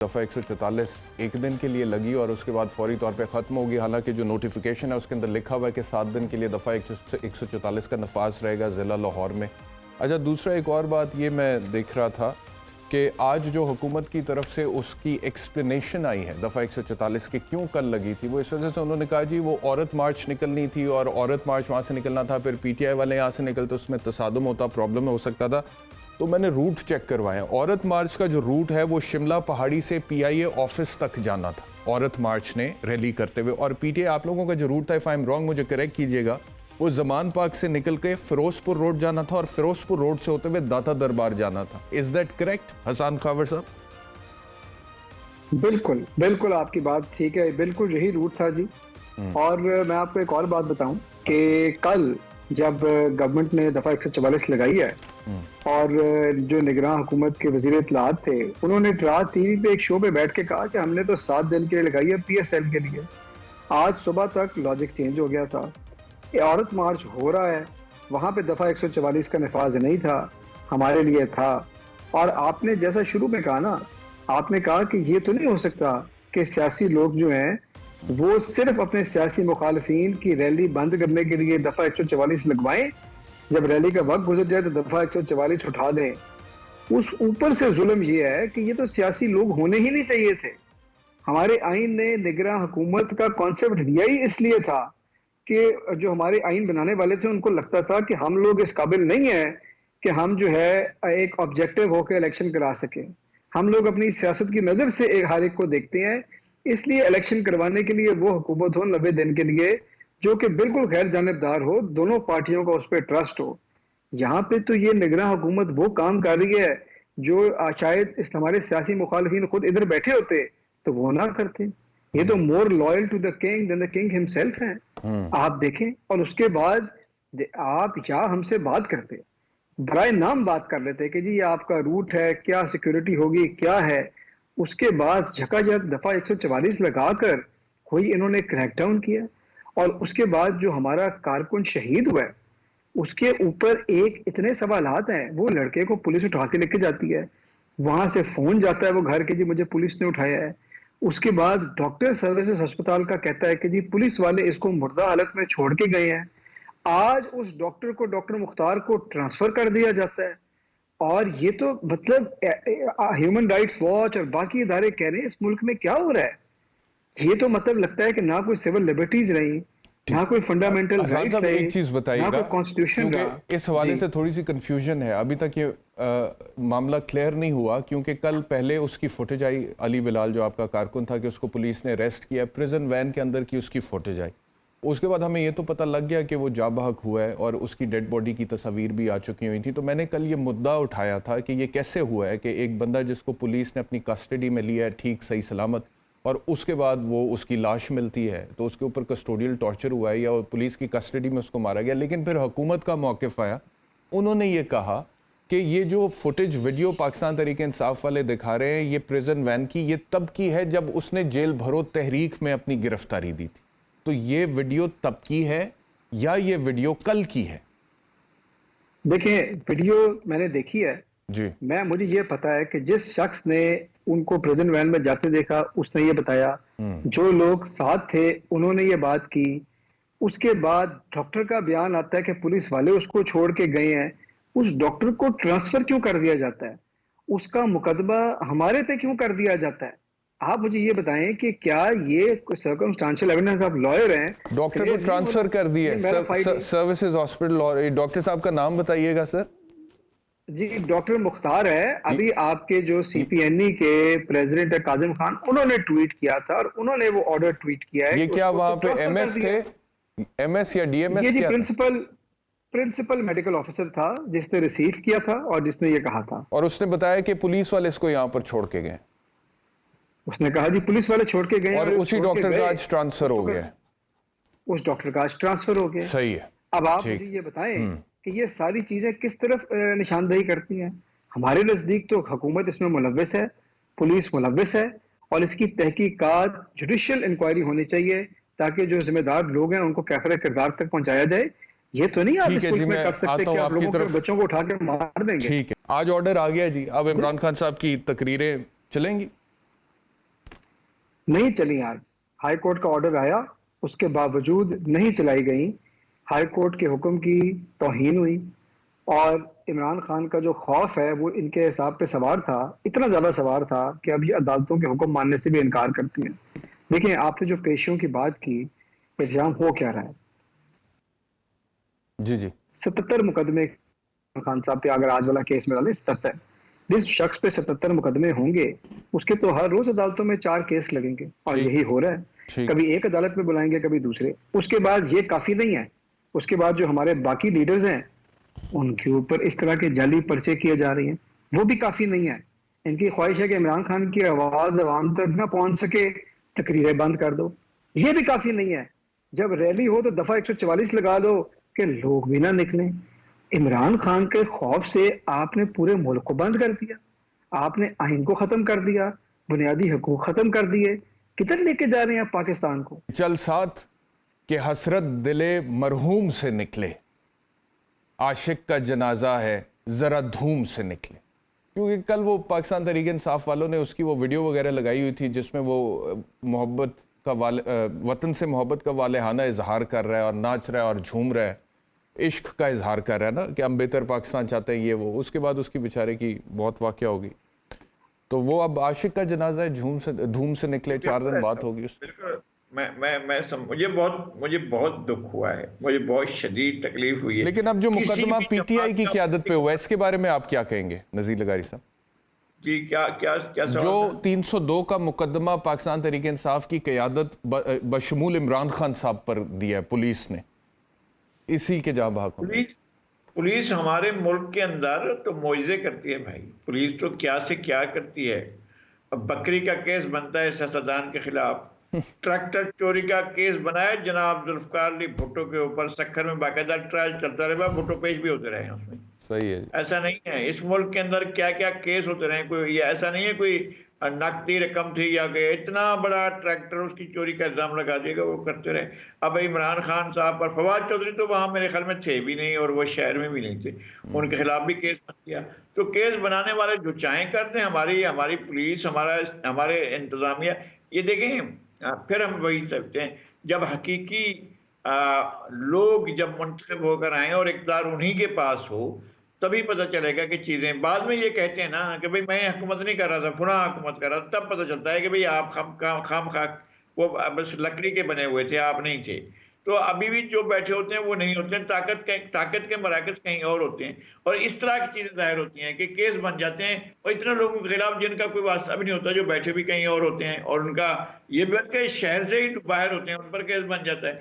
दफ़ा 144 एक दिन के लिए लगी और उसके बाद फौरी तौर पे ख़त्म होगी। हालांकि जो नोटिफिकेशन है उसके अंदर लिखा हुआ है कि 7 दिन के लिए दफ़ा 144 का नफाज रहेगा ज़िला लाहौर में। अच्छा, दूसरा एक और बात ये मैं देख रहा था कि आज जो हुकूमत की तरफ से उसकी एक्सप्लेनेशन आई है दफ़ा 144 के क्यों कल लगी थी, वो इस वजह से उन्होंने कहा जी वो औरत मार्च निकलनी थी और औरत मार्च वहाँ से निकलना था, फिर PTI वाले यहाँ से निकलते उसमें तसादुम होता, प्रॉब्लम हो सकता था। तो मैंने रूट चेक करवाए। औरत मार्च का जो रूट है वो शिमला पहाड़ी से PIA ऑफिस तक जाना था औरत मार्च ने रैली करते हुए, और PTI आप लोगों का जो रूट था, इफ आई एम रॉन्ग मुझे करेक्ट कीजिएगा, वो जमान पार्क से निकल के फिरोजपुर रोड जाना था और फिरोजपुर रोड से होते हुए दाता दरबार जाना था। Is that correct Hasan Khawar sahab? बिल्कुल बिल्कुल, आपकी बात ठीक है, बिल्कुल यही रूट था जी। और मैं आपको एक और बात बताऊं कि कल जब गवर्नमेंट ने दफा 144 लगाई है और जो निगरान हुकूमत के वजीर इत्तलात थे, उन्होंने रात टीवी पे एक शो पे बैठ के कहा कि हमने तो 7 दिन के लिए लगाई है PSL के लिए। आज सुबह तक लॉजिक चेंज हो गया था। ये औरत मार्च हो रहा है, वहां पे दफा 144 का नफाज नहीं था, हमारे लिए था। और आपने जैसा शुरू में कहा ना, आपने कहा कि ये तो नहीं हो सकता कि सियासी लोग जो हैं वो सिर्फ अपने सियासी मुखालफिन की रैली बंद करने के लिए दफा 144 लगवाएं, जब रैली का वक्त गुजर जाए तो दफा 144 उठा दें। उस ऊपर से जुल्म ये है कि ये तो सियासी लोग होने ही नहीं चाहिए थे। हमारे आइन ने निगरान हुकूमत का कॉन्सेप्ट दिया ही इसलिए था कि जो हमारे आइन बनाने वाले थे उनको लगता था कि हम लोग इस काबिल नहीं है कि हम जो है एक ऑब्जेक्टिव होकर इलेक्शन करा सकें। हम लोग अपनी सियासत की नजर से एक हर एक को देखते हैं, इसलिए इलेक्शन करवाने के लिए वो हुकूमत हो 90 दिन के लिए जो कि बिल्कुल गैर जानिबदार हो, दोनों पार्टियों का उस पर ट्रस्ट हो। यहाँ पे तो ये निगरान हुकूमत वो काम कर रही है जो शायद इस हमारे सियासी मुखालिफिन खुद इधर बैठे होते तो वो ना करते। ये तो more loyal to the king than the king himself है। आप देखें, और उसके बाद आप या हमसे बात करते, बराए नाम बात कर लेते कि जी ये आपका रूट है, क्या सिक्योरिटी होगी, क्या है। उसके बाद झकाझक दफा 144 लगाकर कोई इन्होंने क्रैकडाउन किया। और उसके बाद जो हमारा कारकुन शहीद हुआ है उसके ऊपर एक इतने सवालात हैं। वो लड़के को पुलिस उठा के लेके जाती है, वहां से फोन जाता है वो घर के, जी मुझे पुलिस ने उठाया है। उसके बाद डॉक्टर सर्विसेज अस्पताल का कहता है कि जी पुलिस वाले इसको मुर्दा हालत में छोड़ के गए हैं। आज उस डॉक्टर को, डॉक्टर मुख्तार को ट्रांसफर कर दिया जाता है। और ये तो मतलब ह्यूमन राइट्स वॉच और बाकी इदारे कह रहे हैं इस मुल्क में क्या हो रहा है। ये तो मतलब लगता है कि ना कोई सिविल लिबर्टीज रही, ना कोई फंडामेंटल राइट्स रही, एक चीज बताइएगा, कॉन्स्टिट्यूशन क्योंकि इस हवाले से थोड़ी सी कंफ्यूजन है, अभी तक ये मामला क्लियर नहीं हुआ। क्योंकि कल पहले उसकी फुटेज आई, अली बिलाल जो आपका कारकुन था, कि उसको पुलिस ने अरेस्ट किया, प्रिजन वैन के अंदर की उसकी फुटेज आई। उसके बाद हमें ये तो पता लग गया कि वो जाबहक हुआ है और उसकी डेड बॉडी की तस्वीर भी आ चुकी हुई थी। तो मैंने कल ये मुद्दा उठाया था कि ये कैसे हुआ है कि एक बंदा जिसको पुलिस ने अपनी कस्टडी में लिया है ठीक सही सलामत, और उसके बाद वो उसकी लाश मिलती है तो उसके ऊपर कस्टोडियल टॉर्चर हुआ है या पुलिस की कस्टडी में उसको मारा गया। लेकिन फिर हुकूमत का मौक़िफ़ आया, उन्होंने ये कहा कि ये जो फुटेज वीडियो पाकिस्तान तहरीक इंसाफ वाले दिखा रहे हैं ये प्रिजन वैन की, ये तब की है जब उसने जेल भरो तहरीक में अपनी गिरफ्तारी दी थी। तो ये वीडियो तब की है या ये वीडियो कल की है? देखिए, वीडियो मैंने देखी है जी। मुझे ये पता है कि जिस शख्स ने उनको प्रिजन वैन में जाते देखा उसने ये बताया, जो लोग साथ थे उन्होंने ये बात की। उसके बाद डॉक्टर का बयान आता है कि पुलिस वाले उसको छोड़ के गए हैं। उस डॉक्टर को ट्रांसफर क्यों कर दिया जाता है? उसका मुकदमा हमारे पे क्यों कर दिया जाता है? आप मुझे ये बताएं कि क्या ये सर्कमस्टांशियल एविडेंस, आप लॉयर हैं, डॉक्टर को ट्रांसफर कर दिए सर्विसेज हॉस्पिटल, और डॉक्टर साहब का नाम बताइएगा सर। जी, डॉक्टर मुख्तार है। अभी आपके जो CPNE के प्रेसिडेंट है काजिम खान, उन्होंने ट्वीट किया था और उन्होंने वो ऑर्डर ट्वीट किया है। ये क्या वहां पे MS थे, MS या DMS? ये जी प्रिंसिपल मेडिकल ऑफिसर था जिसने रिसीव किया था और जिसने ये कहा था। और उसने बताया कि पुलिस वाले इसको यहाँ पर छोड़ के गए। उसने कहा जी पुलिस वाले छोड़ के गए और उसी डॉक्टर का आज ट्रांसफर हो गया। उस डॉक्टर का आज ट्रांसफर हो गया। सही है। अब आप मुझे ये बताएं कि ये सारी चीजें किस तरफ निशानदेही करती हैं। हमारे नजदीक तो हुकूमत इसमें मुलव्विस है, पुलिस मुलव्विस है, और इसकी तहकीकात जुडिशियल इंक्वायरी होनी चाहिए ताकि जो जिम्मेदार लोग हैं उनको कैफरे किरदार तक पहुंचाया जाए। ये तो नहीं आप इस मुल्क में कर सकते कि आप लोगों के बच्चों को उठा के मार देंगे। ठीक है, आज ऑर्डर आ गया जी, अब इमरान खान साहब की तकरीरें चलेंगी। नहीं चली आज। हाई कोर्ट का ऑर्डर आया, उसके बावजूद नहीं चलाई गई। हाई कोर्ट के हुक्म की तौहीन हुई और इमरान खान का जो खौफ है वो इनके हिसाब पे सवार था, इतना ज्यादा सवार था कि अब ये अदालतों के हुक्म मानने से भी इनकार करती हैं। देखिए, आपने जो पेशियों की बात की, इल्जाम हो क्या रहा है? जी जी 77 मुकदमे खान साहब पे अगर आज वाला केस में डाले 77, जिस शख्स पे 77 मुकदमे होंगे उसके तो हर रोज अदालतों में 4 केस लगेंगे और ठीक यही हो रहा है। ठीक कभी एक अदालत में बुलाएंगे, कभी दूसरे। उसके बाद ये काफी नहीं है, उसके बाद जो हमारे बाकी लीडर्स हैं उनके ऊपर इस तरह के जाली पर्चे किए जा रहे हैं, वो भी काफी नहीं है। इनकी ख्वाहिश है कि इमरान खान की आवाज अवाम तक ना पहुंच सके, तकरीरें बंद कर दो, ये भी काफी नहीं है। जब रैली हो तो दफा 144 लगा दो कि लोग भी ना निकलें। इमरान खान के खौफ से आपने पूरे मुल्क को बंद कर दिया, आपने आइन को खत्म कर दिया, बुनियादी हकूक खत्म कर दिए। किधर लेके जा रहे हैं आप पाकिस्तान को? चल साथ के हसरत दिले मरहूम से निकले, आशिक का जनाजा है जरा धूम से निकले। क्योंकि कल वो पाकिस्तान तहरीक इंसाफ वालों ने उसकी वो वीडियो वगैरह लगाई हुई थी जिसमें वो मोहब्बत का वतन से मोहब्बत का वालेहाना इजहार कर रहा है और नाच रहा है और झूम रहा है, इश्क का इजहार कर रहा है ना कि हम बेहतर पाकिस्तान चाहते हैं, ये वो। उसके बाद उसकी बेचारे की बहुत वाक़या होगी, तो वो अब आशिक का जनाजा है धूम से निकले, 4 दिन बात होगी। बिल्कुल। मुझे बहुत दुख हुआ है, मुझे बहुत शदीद तकलीफ हुई है। लेकिन अब जो मुकदमा पीटीआई की क्यादत पे हुआ है, इसके बारे में आप क्या कहेंगे नज़ीर लगारी साहब? जी, क्या क्या क्या सवाल जो था? 302 का मुकदमा पाकिस्तान तहरीक इंसाफ की क़यादत बशमूल इमरान खान साहब पर दिया है पुलिस ने, इसी के जहाँ भाग होंगे। पुलिस हमारे मुल्क के अंदर तो मुआवजे करती है भाई। पुलिस तो क्या से क्या करती है। अब बकरी का केस बनता है सियासतदान के खिलाफ, ट्रैक्टर चोरी का केस बनाया जनाब जुल्फकार अली भुट्टो के ऊपर, सखर में बाकायदा ट्रायल चलता रहा, भुट्टो पेश भी होते रहे हैं उसमें। सही है। ऐसा नहीं है, इस मुल्क के अंदर क्या क्या केस होते रहे। कोई ये ऐसा नहीं है कोई नकदी रकम थी या कि इतना बड़ा ट्रैक्टर उसकी चोरी का इल्जाम लगा देगा, वो करते रहे। अब इमरान खान साहब पर, फवाद चौधरी तो वहां मेरे ख्याल में थे भी नहीं और वो शहर में भी नहीं थे, उनके खिलाफ भी केस बन गया। तो केस बनाने वाले जो चाहें करते हैं, हमारी पुलिस, हमारे इंतजामिया। ये देखें, फिर हम वही सकते हैं, जब हकीकी लोग जब मुंतखब होकर आए और इक़्तिदार उन्हीं के पास हो, तभी पता चलेगा कि चीजें। बाद में ये कहते हैं ना कि भाई मैं हुकूमत नहीं कर रहा था, फुला हुकूमत कर रहा था, तब पता चलता है कि भाई आप खाम खा वो बस लकड़ी के बने हुए थे, आप नहीं थे। तो अभी भी जो बैठे होते हैं वो नहीं होते हैं, ताकत के मराकज कहीं और होते हैं, और इस तरह की चीजें जाहिर होती हैं कि केस बन जाते हैं और इतने लोगों के खिलाफ जिनका कोई वास्ता भी नहीं होता, जो बैठे भी कहीं और होते हैं और उनका ये बन के शहर से ही बाहर होते हैं, उन पर केस बन जाता है।